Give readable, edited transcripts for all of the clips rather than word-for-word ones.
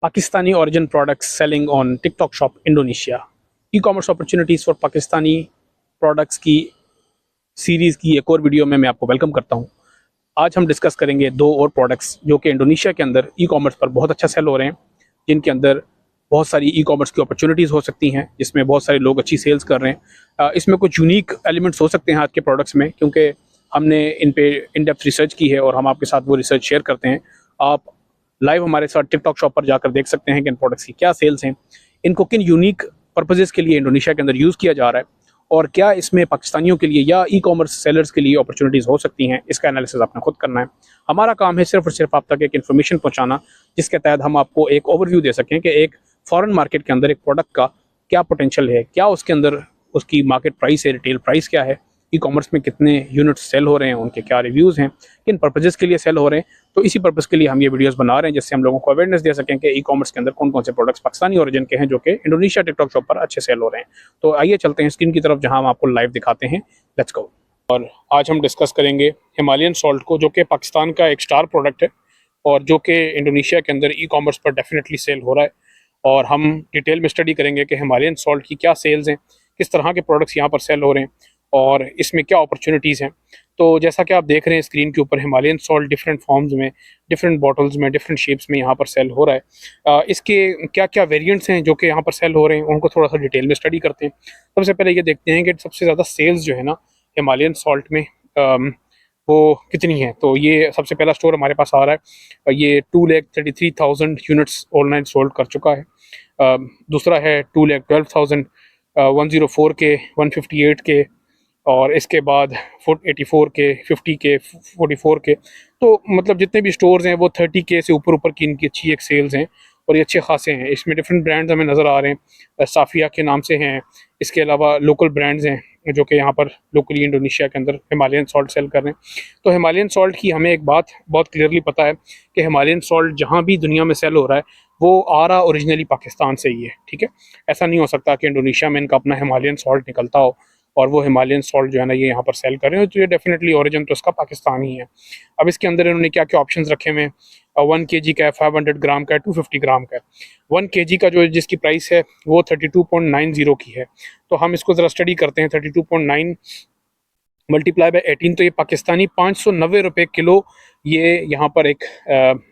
Pakistani origin products selling on TikTok Shop Indonesia. E-commerce opportunities for Pakistani products की series की एक और video में मैं आपको वेलकम करता हूं। आज हम डिस्कस करेंगे दो और प्रोडक्ट्स जो कि इंडोनेशिया के अंदर ई-कॉमर्स पर बहुत अच्छा सेल हो रहे हैं, जिनके अंदर बहुत सारी ई-कॉमर्स की अपॉर्चुनिटीज़ हो सकती हैं, जिसमें बहुत सारे लोग अच्छी सेल्स कर रहे हैं। इसमें कुछ यूनिक एलिमेंट्स हो सकते हैं आज के प्रोडक्ट्स में, क्योंकि हमने इन पे इन डेप्थ रिसर्च की है और हम आपके साथ वो रिसर्च शेयर करते हैं। आप लाइव हमारे साथ टिकटॉक शॉप पर जाकर देख सकते हैं कि इन प्रोडक्ट्स की क्या सेल्स हैं, इनको किन यूनिक पर्पजेस के लिए इंडोनेशिया के अंदर यूज़ किया जा रहा है, और क्या इसमें पाकिस्तानियों के लिए या ई कॉमर्स सेलर्स के लिए अपॉर्चुनिटीज़ हो सकती हैं। इसका एनालिसिस आपने खुद करना है। हमारा काम है सिर्फ और सिर्फ आप तक एक इन्फॉर्मेशन पहुंचाना, जिसके तहत हम आपको एक ओवरव्यू दे सकें कि एक फॉरेन मार्केट के अंदर एक प्रोडक्ट का क्या पोटेंशियल है, क्या उसके अंदर उसकी मार्केट प्राइस है, रिटेल प्राइस क्या है, ई कॉमर्स में कितने यूनिट्स सेल हो रहे हैं, उनके क्या रिव्यूज़ हैं, किन पर्पजेज़ के लिए सेल हो रहे हैं। तो इसी पर्पज़ के लिए हम ये वीडियोस बना रहे हैं, जिससे हम लोगों को अवेयरनेस दे सकें कि ई कॉमर्स के अंदर कौन कौन से प्रोडक्ट्स पाकिस्तानी ओरिजिन के हैं जो कि इंडोनेशिया टिकटॉक शॉप पर अच्छे सेल हो रहे हैं। तो आइए चलते हैं स्क्रीन की तरफ, जहाँ हम आपको लाइव दिखाते हैं। Let's go. और आज हम डिस्कस करेंगे हिमालयन सॉल्ट को, जो कि पाकिस्तान का एक स्टार प्रोडक्ट है और जो कि इंडोनेशिया के अंदर ई कॉमर्स पर डेफिनेटली सेल हो रहा है। और हम डिटेल में स्टडी करेंगे कि हिमालयन सॉल्ट की क्या सेल्स हैं, किस तरह के प्रोडक्ट्स यहाँ पर सेल हो रहे हैं और इसमें क्या अपॉर्चुनिटीज़ हैं। तो जैसा कि आप देख रहे हैं स्क्रीन के ऊपर, हिमालयन सॉल्ट डिफरेंट फॉर्म्स में, डिफरेंट बॉटल्स में, डिफरेंट शेप्स में यहाँ पर सेल हो रहा है। इसके क्या क्या वेरिएंट्स हैं जो कि यहाँ पर सेल हो रहे हैं, उनको थोड़ा सा डिटेल में स्टडी करते हैं। सबसे पहले ये देखते हैं कि सबसे ज़्यादा सेल्स जो है ना हिमालयन सॉल्ट में वो कितनी है। तो ये सबसे पहला स्टोर हमारे पास आ रहा है, ये 2,33,000 यूनिट्स ऑनलाइन सोल्ड कर चुका है। दूसरा है 2,12,000, 104 के, 158 के, और इसके बाद 84 के, 50 के, 44 के। तो मतलब जितने भी स्टोर्स हैं वो 30 के से ऊपर ऊपर की इनकी अच्छी एक सेल्स हैं और ये अच्छे खासे हैं। इसमें डिफरेंट ब्रांड्स हमें नज़र आ रहे हैं, साफिया के नाम से हैं। इसके अलावा लोकल ब्रांड्स हैं जो कि यहाँ पर लोकली इंडोनेशिया के अंदर हिमालयन सॉल्ट सेल कर रहे हैं। तो हिमालयन सॉल्ट की हमें एक बात बहुत क्लियरली पता है कि हिमालयन सॉल्ट जहाँ भी दुनिया में सेल हो रहा है वो आ रहा ओरिजिनली पाकिस्तान से ही है। ठीक है, ऐसा नहीं हो सकता कि इंडोनेशिया में इनका अपना हिमालयन सॉल्ट निकलता हो और वो हिमालयन सॉल्ट जो है ना ये यहाँ पर सेल कर रहे हैं। तो ये डेफिनेटली ओरिजिन तो इसका पाकिस्तान ही है। अब इसके अंदर इन्होंने क्या क्या ऑप्शंस रखे हुए हैं, 1 kg का है, 500 ग्राम का है, 250 ग्राम का है। 1 kg का जो जिसकी प्राइस है वो 32.90 की है। तो हम इसको ज़रा स्टडी करते हैं। 32.9 मल्टीप्लाई बाय 18, तो ये पाकिस्तानी 590 रुपये किलो ये यहाँ पर एक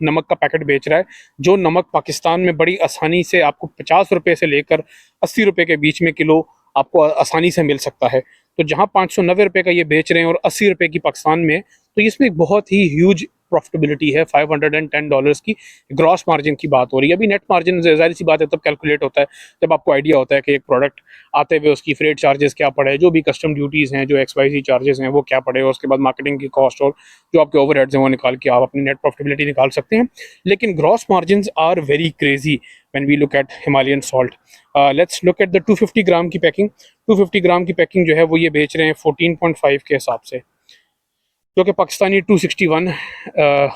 नमक का पैकेट बेच रहा है। जो नमक पाकिस्तान में बड़ी आसानी से आपको 50 रुपये से लेकर 80 रुपये के बीच में किलो आपको आसानी से मिल सकता है। तो जहाँ 590 रुपये का ये बेच रहे हैं और 80 रुपये की पाकिस्तान में, तो इसमें एक बहुत ही ह्यूज प्रॉफिटेबिलिटी है। $510 की ग्रॉस मार्जिन की बात हो रही है। अभी नेट मार्जिन जाहिर सी बात है तब कैलकुलेट होता है जब आपको आइडिया होता है कि एक प्रोडक्ट आते हुए उसकी फ्रेट चार्जेस क्या पड़े, जो भी कस्टम ड्यूटीज़ हैं, जो XYZ चार्जेस हैं वो क्या पड़े, और उसके बाद मार्केटिंग की कॉस्ट और जो आपके ओवरहेड्स हैं वो निकाल के आप अपनी नेट प्रॉफिटेबिलिटी निकाल सकते हैं। लेकिन gross margin are very crazy when we look at Himalayan salt. Let's look at the 250 gram की पैकिंग। 250 ग्राम की पैकिंग जो है वो ये बेच रहे हैं 14.5 के हिसाब से, जो कि पाकिस्तानी 261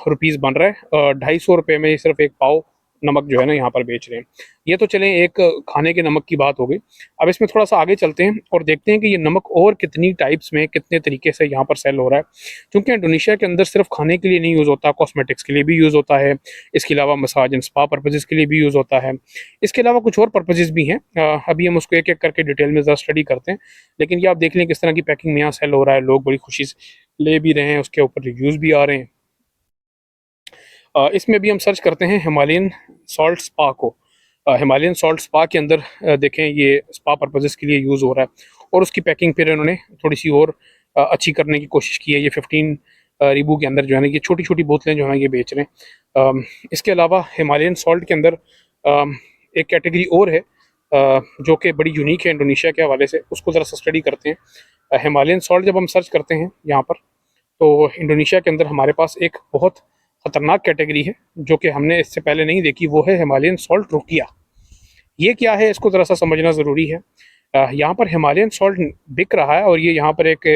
रुपीज़ बन रहा है। 250 रुपये में सिर्फ एक पाव नमक जो है ना यहाँ पर बेच रहे हैं। ये तो चलें एक खाने के नमक की बात हो गई। अब इसमें थोड़ा सा आगे चलते हैं और देखते हैं कि ये नमक और कितनी टाइप्स में, कितने तरीके से यहाँ पर सेल हो रहा है। क्योंकि इंडोनेशिया के अंदर सिर्फ खाने के लिए नहीं यूज़ होता, कॉस्मेटिक्स के लिए भी यूज़ होता है। इसके अलावा मसाज एंड स्पा पर्पजेज़ के लिए भी यूज़ होता है। इसके अलावा कुछ और पर्पजेज़ भी हैं। अभी हम उसको एक एक करके डिटेल में ज़रा स्टडी करते हैं। लेकिन ये आप देख लें किस तरह की पैकिंग में यहाँ सेल हो रहा है, लोग बड़ी खुशी से ले भी रहे हैं, उसके ऊपर रिव्यूज़ भी आ रहे हैं। इसमें भी हम सर्च करते हैं हिमालयन सॉल्ट स्पा को। हिमालयन सॉल्ट स्पा के अंदर देखें ये स्पा पर्पजेज़ के लिए यूज़ हो रहा है और उसकी पैकिंग फिर इन्होंने थोड़ी सी और अच्छी करने की कोशिश की है। ये 15 रीबू के अंदर जो है ना ये छोटी छोटी बोतलें जो हैं ये बेच रहे हैं। इसके अलावा हिमालयन सॉल्ट के अंदर एक कैटेगरी और है जो कि बड़ी यूनिक है इंडोनेशिया के हवाले से, उसको ज़रा सा स्टडी करते हैं। हिमालयन सॉल्ट जब हम सर्च करते हैं यहाँ पर, तो इंडोनेशिया के अंदर हमारे पास एक बहुत ख़तरनाक कैटेगरी है जो कि हमने इससे पहले नहीं देखी, वो है हिमालयन सॉल्ट रुकिया। ये क्या है इसको ज़रा सा समझना ज़रूरी है। यहाँ पर हिमालयन सॉल्ट बिक रहा है और ये यहाँ पर एक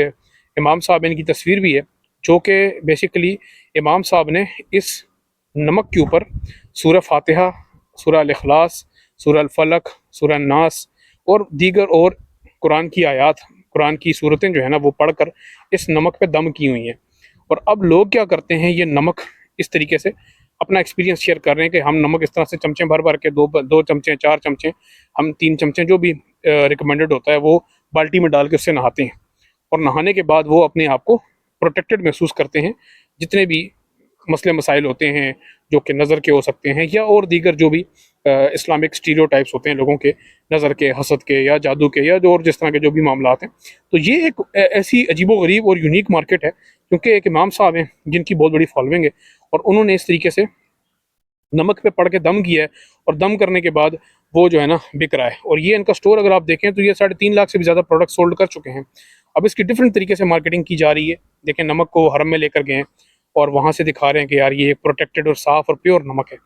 इमाम साहब इनकी तस्वीर भी है, जो कि बेसिकली इमाम साहब ने इस नमक के ऊपर सूरह फातिहा, सूरह अल इखलास, सूरह अल फलक, सूरह अन नास और दीगर और कुरान की आयात, कुरान की सूरतें जो है ना वो पढ़कर इस नमक पे दम की हुई हैं। और अब लोग क्या करते हैं, ये नमक इस तरीके से अपना एक्सपीरियंस शेयर कर रहे हैं कि हम नमक इस तरह से चमचे भर भर के 2 चमचे 4 चमचे, हम 3 चमचे जो भी रिकमेंडेड होता है वो बाल्टी में डाल के उससे नहाते हैं, और नहाने के बाद वो अपने आप को प्रोटेक्टेड महसूस करते हैं। जितने भी मसले मसाइल होते हैं जो कि नज़र के हो सकते हैं या और दीगर जो भी इस्लामिक स्टीरियोटाइप्स होते हैं लोगों के, नज़र के, हसद के या जादू के या जो और जिस तरह के जो भी मामलात हैं, तो ये एक ऐसी अजीबो-गरीब और यूनिक मार्केट है, क्योंकि एक इमाम साहब हैं जिनकी बहुत बड़ी फॉलोइंग है, और उन्होंने इस तरीके से नमक पे पड़ के दम किया है, और दम करने के बाद वो जो है ना बिक रहा है। और ये इनका स्टोर अगर आप देखें तो ये 3.5 लाख से भी ज़्यादा प्रोडक्ट सोल्ड कर चुके हैं। अब इसकी डिफरेंट तरीके से मार्केटिंग की जा रही है। देखें, नमक को हरम में लेकर गए हैं और वहाँ से दिखा रहे हैं कि यार ये एक प्रोटेक्टेड और साफ़ और प्योर नमक है।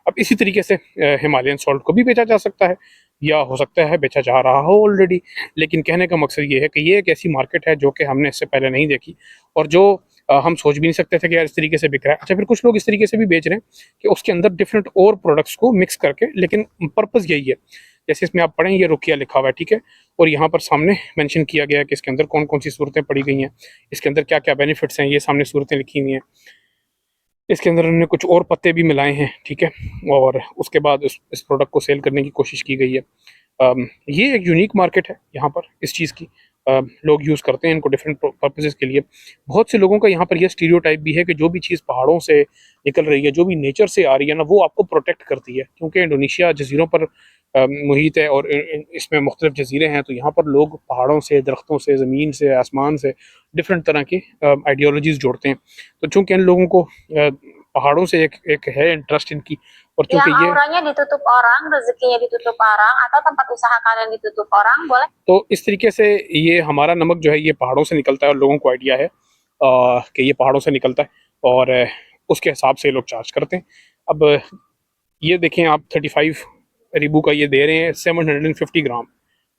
अब इसी तरीके से हिमालयन सॉल्ट को भी बेचा जा सकता है, या हो सकता है बेचा जा रहा हो ऑलरेडी, लेकिन कहने का मकसद ये है कि ये एक ऐसी मार्केट है जो कि हमने इससे पहले नहीं देखी, और जो हम सोच भी नहीं सकते थे कि यार इस तरीके से बिक रहा है। अच्छा, फिर कुछ लोग इस तरीके से भी बेच रहे हैं कि उसके अंदर डिफरेंट और प्रोडक्ट्स को मिक्स करके, लेकिन पर्पज़ यही है। जैसे इसमें आप पढ़ें, ये रुकिया लिखा हुआ है, ठीक है, और यहाँ पर सामने मेंशन किया गया है कि इसके अंदर कौन कौन सी सूरतें पड़ी गई हैं, इसके अंदर क्या क्या बेनिफिट्स हैं, ये सामने सूरतें लिखी हुई हैं। इसके अंदर उन्होंने कुछ और पत्ते भी मिलाए हैं, ठीक है, और उसके बाद इस प्रोडक्ट को सेल करने की कोशिश की गई है। ये एक यूनिक मार्केट है यहाँ पर इस चीज़ की। लोग यूज़ करते हैं इनको डिफरेंट पर्पसेस के लिए। बहुत से लोगों का यहाँ पर यह स्टीरियोटाइप भी है कि जो भी चीज़ पहाड़ों से निकल रही है, जो भी नेचर से आ रही है ना, वो आपको प्रोटेक्ट करती है, क्योंकि इंडोनेशिया जजीरों पर मुहित है और इसमें मुख्तलिफ जजीरे हैं, तो यहाँ पर लोग पहाड़ों से, दरख्तों से, ज़मीन से, आसमान से डिफरेंट तरह की आइडियोलॉजीज़ जोड़ते हैं। तो चूँकि इन लोगों को पहाड़ों से एक है इंटरेस्ट इनकी, और चूँकि Yang ये auranya ditutup orang, rezekinya ditutup orang, atau tempat usaha kalian ditutup orang, boleh? तो इस तरीके से ये हमारा नमक जो है ये पहाड़ों से निकलता है, और लोगों को आइडिया है कि ये पहाड़ों से निकलता है, और उसके हिसाब से लोग चार्ज करते हैं। अब ये देखें आप, 35 रिबू का ये दे रहे हैं 750 ग्राम,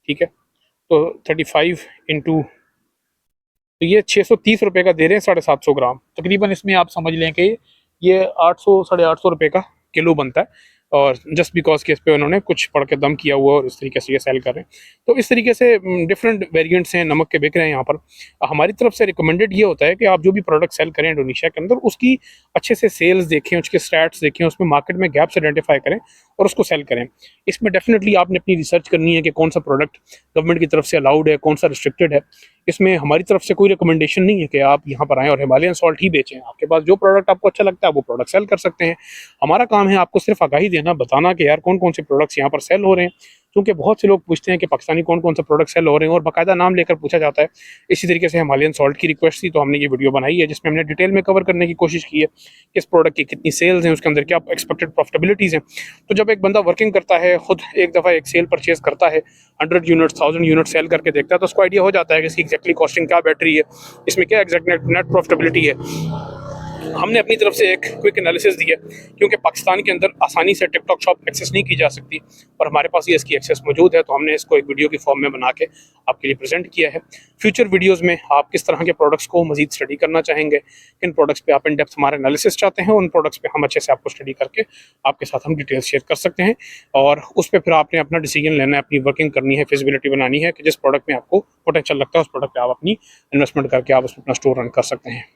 ठीक है, तो 35 इंटू, तो ये 630 रुपये का दे रहे हैं 750 ग्राम। तकरीबन इसमें आप समझ लें कि ये 800 850 रुपये का किलो बनता है, और जस्ट बिकॉज के इस पे उन्होंने कुछ पढ़ के दम किया हुआ और इस तरीके से ये सेल कर रहे हैं। तो इस तरीके से डिफरेंट वेरिएंट्स हैं नमक के बिक रहे हैं यहाँ पर। हमारी तरफ से रिकमेंडेड ये होता है कि आप जो भी प्रोडक्ट सेल करें इंडोनेशिया के अंदर, उसकी अच्छे से सेल्स देखें, उसके स्टैट्स देखें, उसमें मार्केट में गैप्स आइडेंटिफाई करें और उसको सेल करें। इसमें डेफिनेटली आपने अपनी रिसर्च करनी है कि कौन सा प्रोडक्ट गवर्नमेंट की तरफ से अलाउड है, कौन सा रिस्ट्रिक्टेड है। इसमें हमारी तरफ से कोई रिकमेंडेशन नहीं है कि आप यहाँ पर आएँ और हिमालयन सॉल्ट ही बेचें। आपके पास जो प्रोडक्ट आपको अच्छा लगता है वो प्रोडक्ट सेल कर सकते हैं। हमारा काम है आपको सिर्फ आगाही देना, बताना कि यार कौन कौन से प्रोडक्ट्स यहाँ पर सेल हो रहे हैं, क्योंकि बहुत से लोग पूछते हैं कि पाकिस्तानी कौन कौन से प्रोडक्ट सेल हो रहे हैं, और बाकायदा नाम लेकर पूछा जाता है। इसी तरीके से हिमालयन सॉल्ट की रिक्वेस्ट थी, तो हमने ये वीडियो बनाई है जिसमें हमने डिटेल में कवर करने की कोशिश की है कि इस प्रोडक्ट की कितनी सेल्स हैं, उसके अंदर क्या एक्सपेक्टेड प्रॉफिटेबिलिटीज़ हैं। तो जब एक बंदा वर्किंग करता है, खुद एक दफ़ा एक सेल परचेज करता है, 100 यूनिट 1000 यूनिट सेल करके देखता है, तो उसको आइडिया हो जाता है कि इसकी एक्जैक्टली कॉस्टिंग क्या बैठ रही है, इसमें क्या एग्जैक्ट नेट प्रॉफिटेबिलिटी है। हमने अपनी तरफ से एक क्विक एनालिसिस दिया, क्योंकि पाकिस्तान के अंदर आसानी से टिकटॉक शॉप एक्सेस नहीं की जा सकती, और हमारे पास ये इसकी एक्सेस मौजूद है, तो हमने इसको एक वीडियो की फॉर्म में बना के आपके लिए प्रेजेंट किया है। फ्यूचर वीडियोस में आप किस तरह के प्रोडक्ट्स को मजीद स्टडी करना चाहेंगे, किन प्रोडक्ट्स पे आप इन डेप्थ हमारा एनालिसिस चाहते हैं, उन प्रोडक्ट्स पे हम अच्छे से आपको स्टडी करके आपके साथ हम डिटेल्स शेयर कर सकते हैं, और उस पर फिर आपने अपना डिसीजन लेना है, अपनी वर्किंग करनी है, फिजिबिलिटी बनानी है कि जिस प्रोडक्ट में आपको पोटेंशियल लगता है उस प्रोडक्ट पर आप अपनी इन्वेस्टमेंट करके आप उसमें अपना स्टोर रन कर सकते हैं।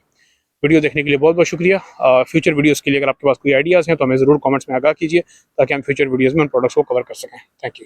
वीडियो देखने के लिए बहुत बहुत शुक्रिया। फ्यूचर वीडियोस के लिए अगर आपके पास कोई आइडियाज़ हैं तो हमें ज़रूर कमेंट्स में आगाह कीजिए, ताकि हम फ्यूचर वीडियोस में उन प्रोडक्ट्स को कवर कर सकें। Thank you.